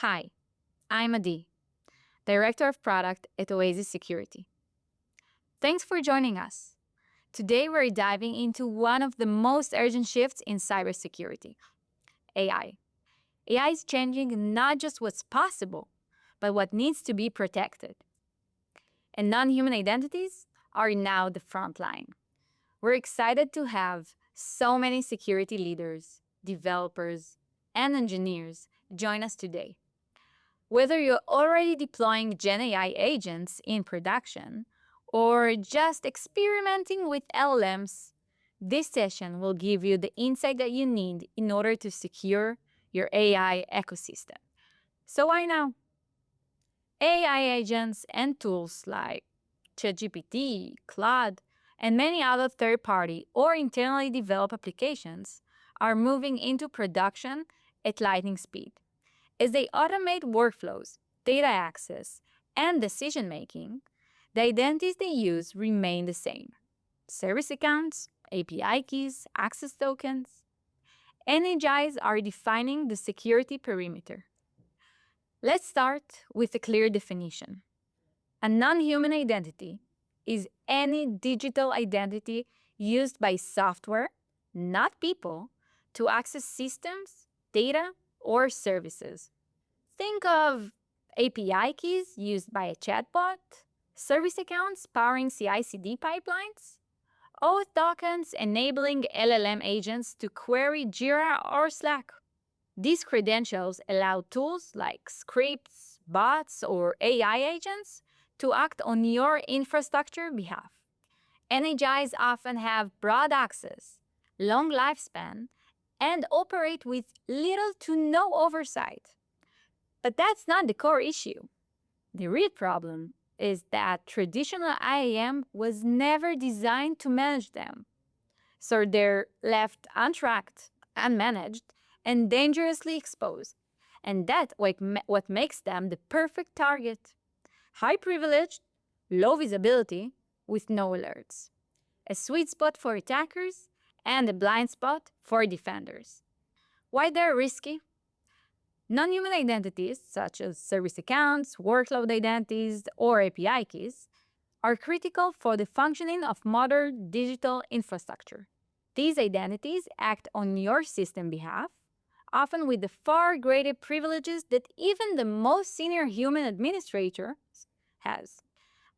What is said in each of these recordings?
Hi, I'm Adi, Director of Product at Oasis Security. Thanks for joining us. Today we're diving into one of the most urgent shifts in cybersecurity, AI. AI is changing not just what's possible, but what needs to be protected. And non-human identities are now the front line. We're excited to have so many security leaders, developers, and engineers join us today. Whether you're already deploying GenAI agents in production or just experimenting with LLMs, this session will give you the insight that you need in order to secure your AI ecosystem. So why now? AI agents and tools like ChatGPT, Claude, and many other third-party or internally developed applications are moving into production at lightning speed. As they automate workflows, data access, and decision-making, the identities they use remain the same. Service accounts, API keys, access tokens. NHIs are defining the security perimeter. Let's start with a clear definition. A non-human identity is any digital identity used by software, not people, to access systems, data, or services. Think of API keys used by a chatbot, service accounts powering CI/CD pipelines, auth tokens enabling LLM agents to query Jira or Slack. These credentials allow tools like scripts, bots, or AI agents to act on your infrastructure behalf. NHIs often have broad access, long lifespan, and operate with little to no oversight. But that's not the core issue. The real problem is that traditional IAM was never designed to manage them. So they're left untracked, unmanaged, and dangerously exposed. And that's what makes them the perfect target. High privileged, low visibility, with no alerts. A sweet spot for attackers and a blind spot for defenders. Why they're risky? Non-human identities, such as service accounts, workload identities, or API keys, are critical for the functioning of modern digital infrastructure. These identities act on your system behalf, often with the far greater privileges that even the most senior human administrator has.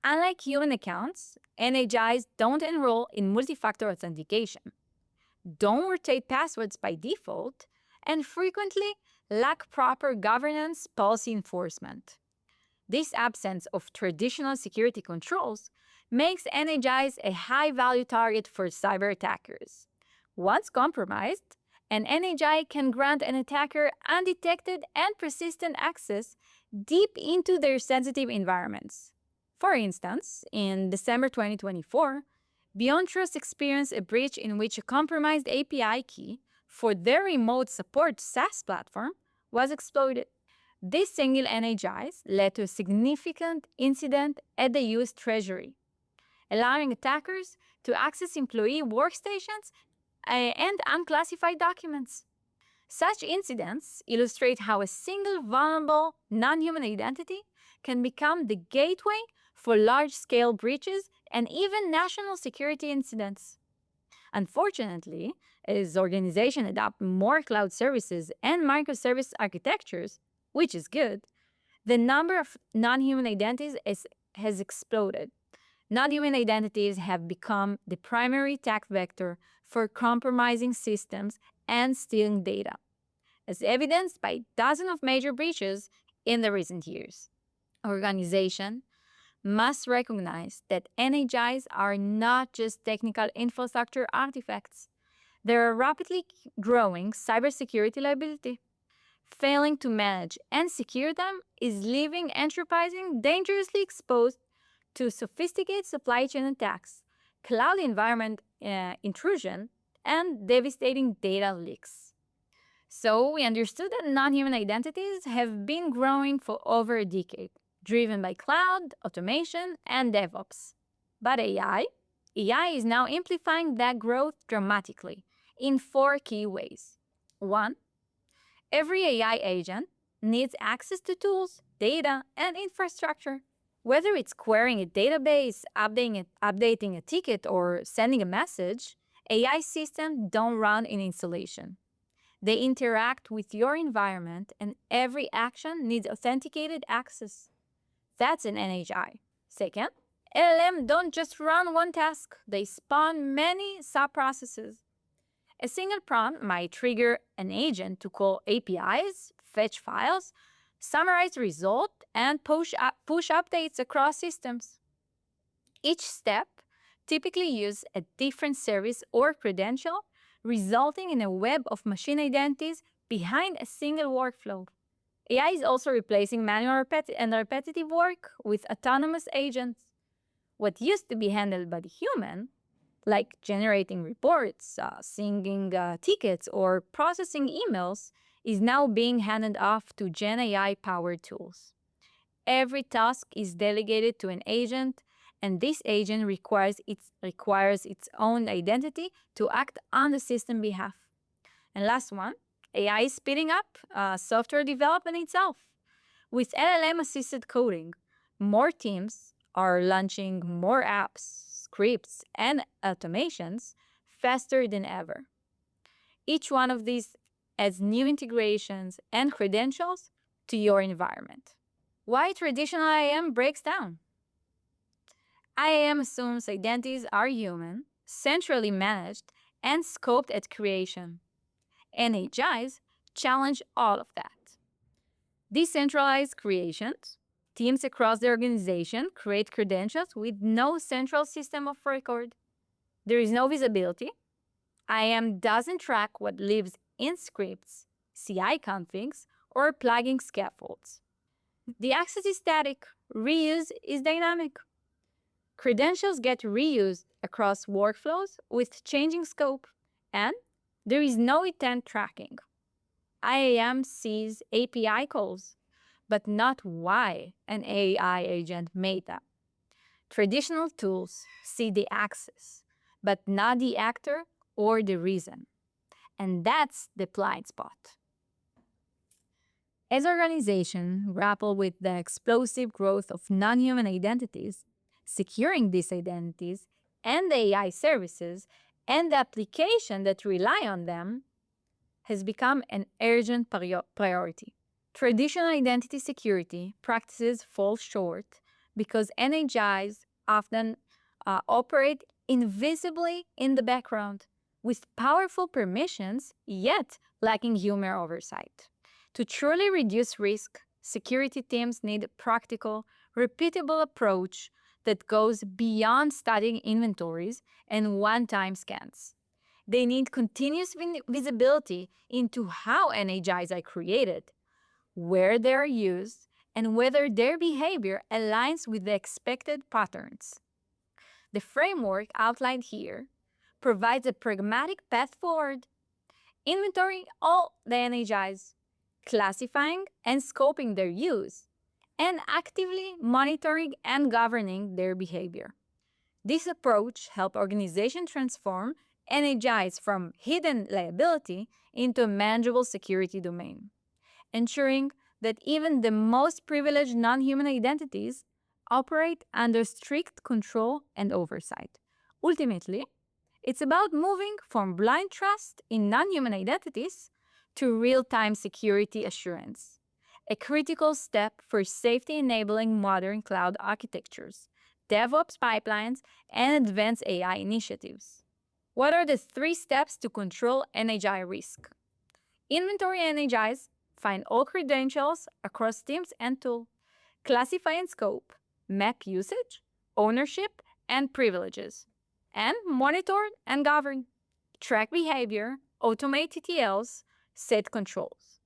Unlike human accounts, NHIs don't enroll in multi-factor authentication, don't rotate passwords by default, and frequently lack proper governance policy enforcement. This absence of traditional security controls makes NHIs a high-value target for cyber attackers. Once compromised, an NHI can grant an attacker undetected and persistent access deep into their sensitive environments. For instance, in December 2024, BeyondTrust experienced a breach in which a compromised API key for their remote support SaaS platform was exploited. This single NHIs led to a significant incident at the US Treasury, allowing attackers to access employee workstations and unclassified documents. Such incidents illustrate how a single vulnerable non-human identity can become the gateway for large-scale breaches and even national security incidents. Unfortunately, as organizations adopt more cloud services and microservice architectures, which is good, the number of non-human identities has exploded. Non-human identities have become the primary attack vector for compromising systems and stealing data, as evidenced by dozens of major breaches in the recent years. Organizations must recognize that NHIs are not just technical infrastructure artifacts. They're a rapidly growing cybersecurity liability. Failing to manage and secure them is leaving enterprises dangerously exposed to sophisticated supply chain attacks, cloud environment intrusion, and devastating data leaks. So we understood that non-human identities have been growing for over a decade, driven by cloud, automation, and DevOps. But AI is now amplifying that growth dramatically in 4 key ways. 1. Every AI agent needs access to tools, data, and infrastructure. Whether it's querying a database, updating a ticket, or sending a message, AI systems don't run in isolation. They interact with your environment, and every action needs authenticated access. That's an NHI. Second, LLM don't just run one task, they spawn many sub-processes. A single prompt might trigger an agent to call APIs, fetch files, summarize results, and push updates across systems. Each step typically uses a different service or credential, resulting in a web of machine identities behind a single workflow. AI is also replacing manual and repetitive work with autonomous agents. What used to be handled by the human, like generating reports, singing tickets, or processing emails, is now being handed off to GenAI-powered tools. Every task is delegated to an agent, and this agent requires its own identity to act on the system behalf. And last one, AI is speeding up software development itself. With LLM-assisted coding, more teams are launching more apps, scripts, and automations faster than ever. Each one of these adds new integrations and credentials to your environment. Why traditional IAM breaks down? IAM assumes identities are human, centrally managed, and scoped at creation. NHIs challenge all of that. Decentralized creations, teams across the organization create credentials with no central system of record. There is no visibility. IAM doesn't track what lives in scripts, CI configs, or plugging scaffolds. The access is static, reuse is dynamic. Credentials get reused across workflows with changing scope, and there is no intent tracking. IAM sees API calls, but not why an AI agent made them. Traditional tools see the access, but not the actor or the reason. And that's the blind spot. As organizations grapple with the explosive growth of non-human identities, securing these identities and the AI services and the application that rely on them has become an urgent priority. Traditional identity security practices fall short because NHIs often operate invisibly in the background with powerful permissions, yet lacking human oversight. To truly reduce risk, security teams need a practical, repeatable approach that goes beyond studying inventories and one-time scans. They need continuous visibility into how NHIs are created, where they are used, and whether their behavior aligns with the expected patterns. The framework outlined here provides a pragmatic path forward. Inventory all the NHIs, classifying and scoping their use, and actively monitoring and governing their behavior. This approach helps organizations transform NHIs from hidden liability into a manageable security domain, ensuring that even the most privileged non-human identities operate under strict control and oversight. Ultimately, it's about moving from blind trust in non-human identities to real-time security assurance, a critical step for safety-enabling modern cloud architectures, DevOps pipelines, and advanced AI initiatives. What are the 3 steps to control NHI risk? Inventory NHIs find all credentials across teams and tools, classify and scope, map usage, ownership, and privileges, and monitor and govern, track behavior, automate TTLs, set controls.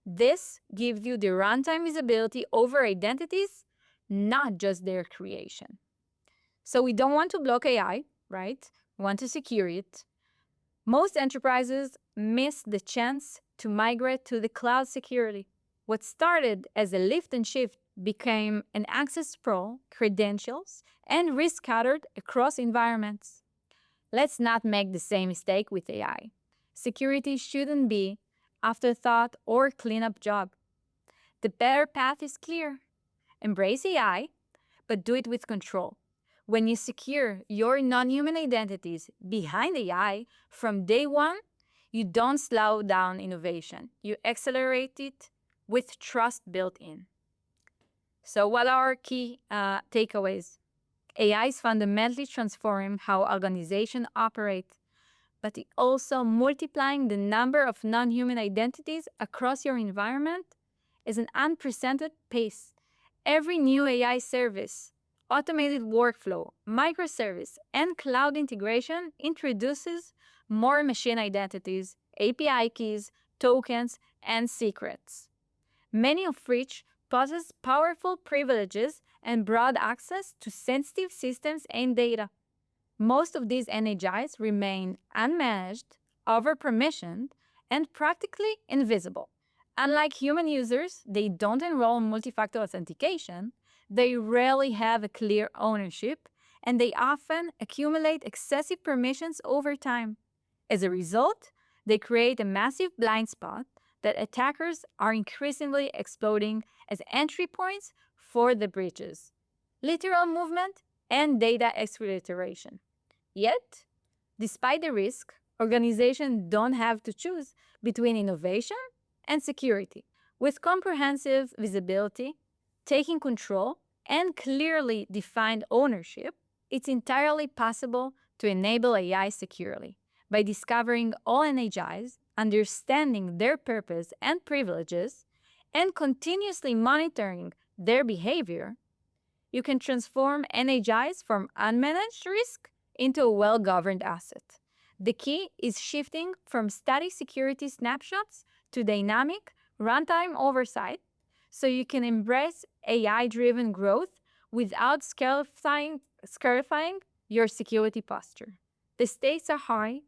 This gives you the runtime visibility over identities, not just their creation. So we don't want to block AI, right? We want to secure it. Most enterprises miss the chance to migrate to the cloud security. What started as a lift and shift became an access sprawl, credentials, and risk scattered across environments. Let's not make the same mistake with AI. Security shouldn't be afterthought or cleanup job. The better path is clear. Embrace AI, but do it with control. When you secure your non-human identities behind AI from day one, you don't slow down innovation. You accelerate it with trust built in. So what are our key takeaways? AI is fundamentally transforming how organizations operate, but it also multiplying the number of non-human identities across your environment is an unprecedented pace. Every new AI service, automated workflow, microservice, and cloud integration introduces more machine identities, API keys, tokens, and secrets, many of which possess powerful privileges and broad access to sensitive systems and data. Most of these NHIs remain unmanaged, over-permissioned, and practically invisible. Unlike human users, they don't enroll in multi-factor authentication, they rarely have a clear ownership, and they often accumulate excessive permissions over time. As a result, they create a massive blind spot that attackers are increasingly exploiting as entry points for the breaches, lateral movement, and data exfiltration. Yet, despite the risk, organizations don't have to choose between innovation and security. With comprehensive visibility, taking control, and clearly defined ownership, it's entirely possible to enable AI securely. By discovering all NHIs, understanding their purpose and privileges, and continuously monitoring their behavior, you can transform NHIs from unmanaged risk into a well-governed asset. The key is shifting from static security snapshots to dynamic runtime oversight so you can embrace AI-driven growth without scarifying your security posture. The stakes are high,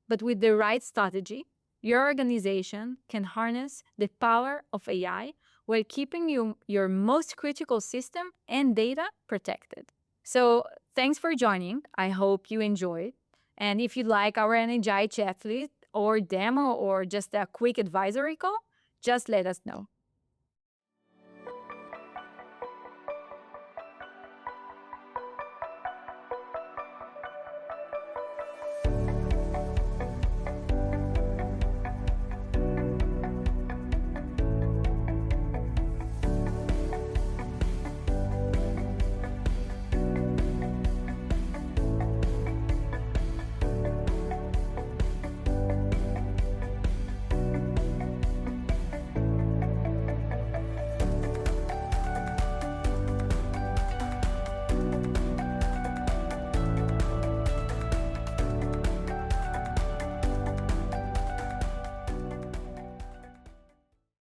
but with the right strategy, your organization can harness the power of AI while keeping your most critical system and data protected. So thanks for joining. I hope you enjoyed. And if you like our NHI checklist or demo or just a quick advisory call, just let us know.